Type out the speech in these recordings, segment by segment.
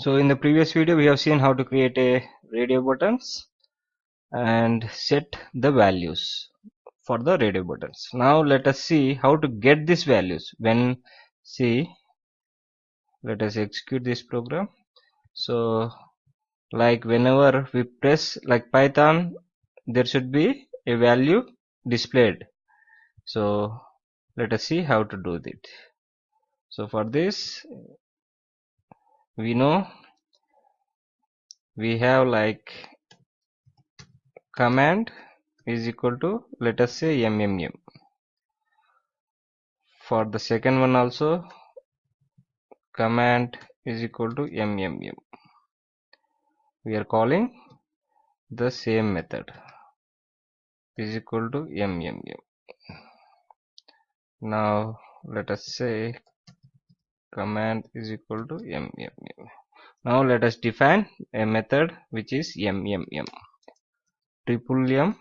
So in the previous video we have seen how to create a radio buttons and set the values for the radio buttons. Now let us see how to get these values when let us execute this program. So like whenever we press like Python, there should be a value displayed. So let us see how to do it. So for this we know we have like command is equal to, let us say, mmm. For the second one also command is equal to mmm. We are calling the same method is equal to mmm. Now let us say command is equal to mmm. Now let us define a method which is mmm triple m,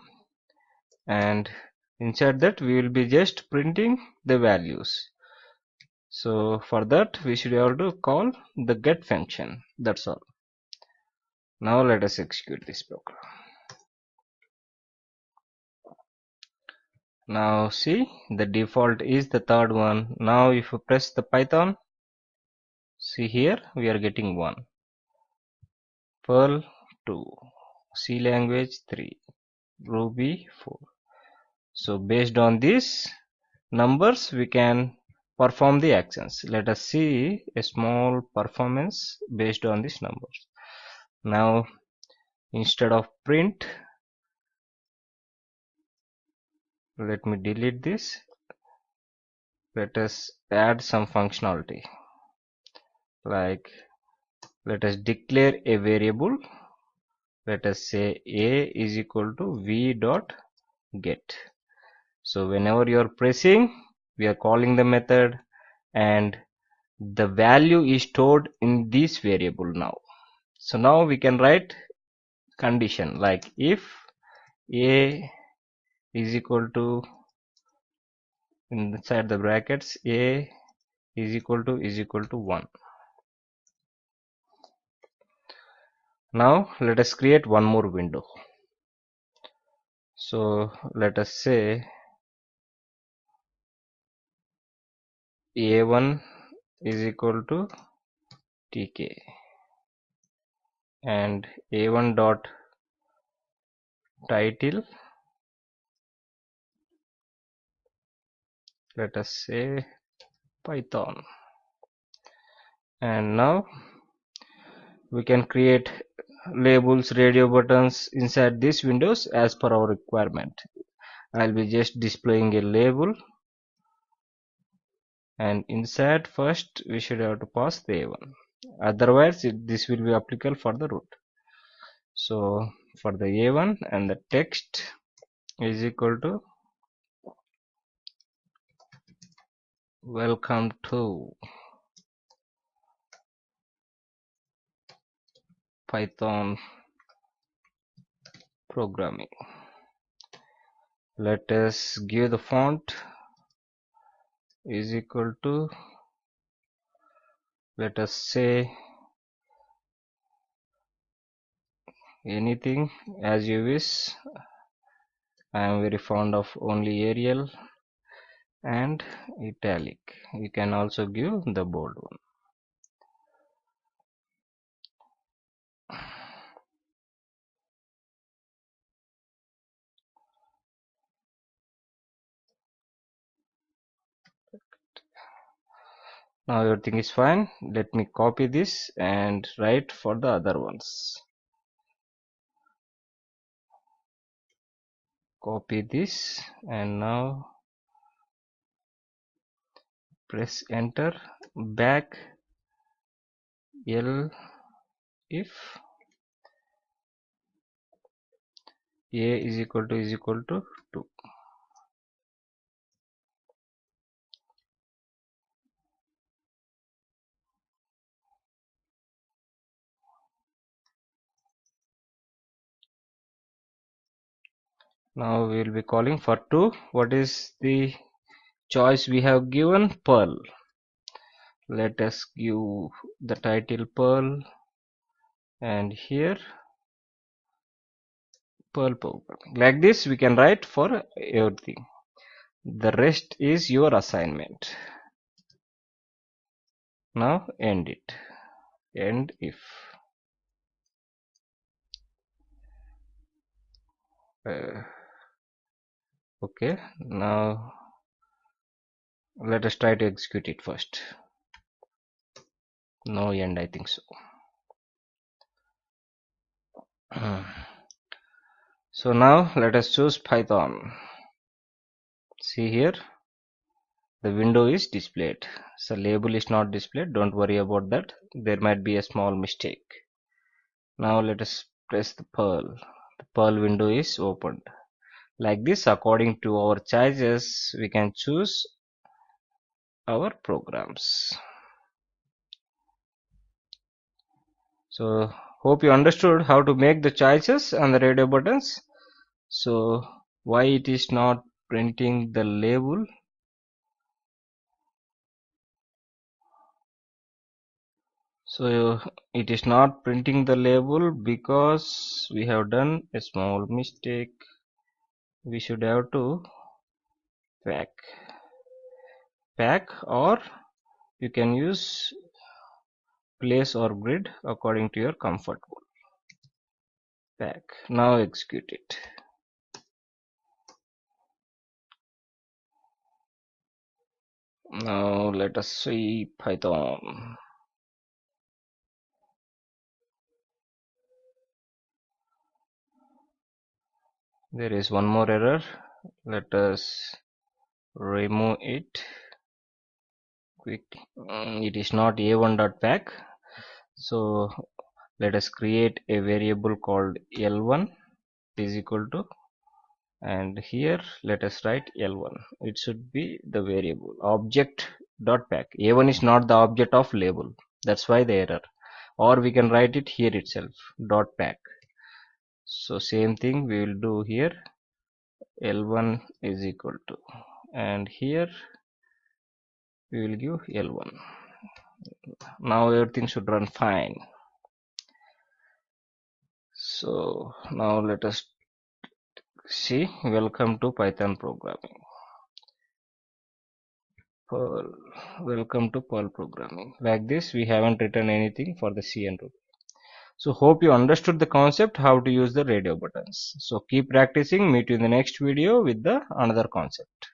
and inside that we will be just printing the values. So for that we should have to call the get function. That's all. Now let us execute this program. Now see, the default is the third one. Now if you press the Python, see here we are getting 1, Perl 2, C language 3, Ruby 4. So based on these numbers we can perform the actions. Let us see a small performance based on these numbers. Now instead of print, let me delete this. Let us add some functionality, like let us declare a variable. Let us say a is equal to v dot get. So whenever you are pressing, we are calling the method and the value is stored in this variable now. So now we can write condition like if a is equal to, inside the brackets, a is equal to 1. Now let us create one more window. So let us say a1 is equal to tk and a1 dot title, let us say Python. And now we can create labels, radio buttons inside these windows as per our requirement. I'll be just displaying a label, and inside first we should have to pass the a1, otherwise this will be applicable for the root. So for the a1, and the text is equal to welcome to Python programming. Let us give the font is equal to, let us say, anything as you wish. I am very fond of only Arial and italic. You can also give the bold one. Now everything is fine. Let me copy this and write for the other ones. Copy this and now press enter. Back L if a is equal to 2. Now we will be calling for 2. What is the choice we have given? Perl. Let us give the title Perl and here Perl programming. Like this we can write for everything. The rest is your assignment. Now end it. End if. Okay, now let us try to execute it first. No end, I think so. So now let us choose Python. See here, the window is displayed. So label is not displayed. Don't worry about that. There might be a small mistake. Now let us press the Perl. The Perl window is opened. Like this, according to our choices, we can choose our programs. So hope you understood how to make the choices and the radio buttons. So why it is not printing the label? So it is not printing the label because we have done a small mistake. We should have to pack, or you can use place or grid according to your comfort. Pack. Now execute it. Now let us see Python. There is one more error. Let us remove it quick. It is not a1.pack. So let us create a variable called L1 is equal to, and here let us write L1. It should be the variable object.pack. A1 is not the object of label. That's why the error. Or we can write it here itself, dot pack. So same thing we will do here. L1 is equal to, and here we will give L1. Now everything should run fine. So now let us see. Welcome to Python programming. Perl. Welcome to Perl programming. Like this, we haven't written anything for the C and Ruby. So hope you understood the concept how to use the radio buttons. So keep practicing. Meet you in the next video with the another concept.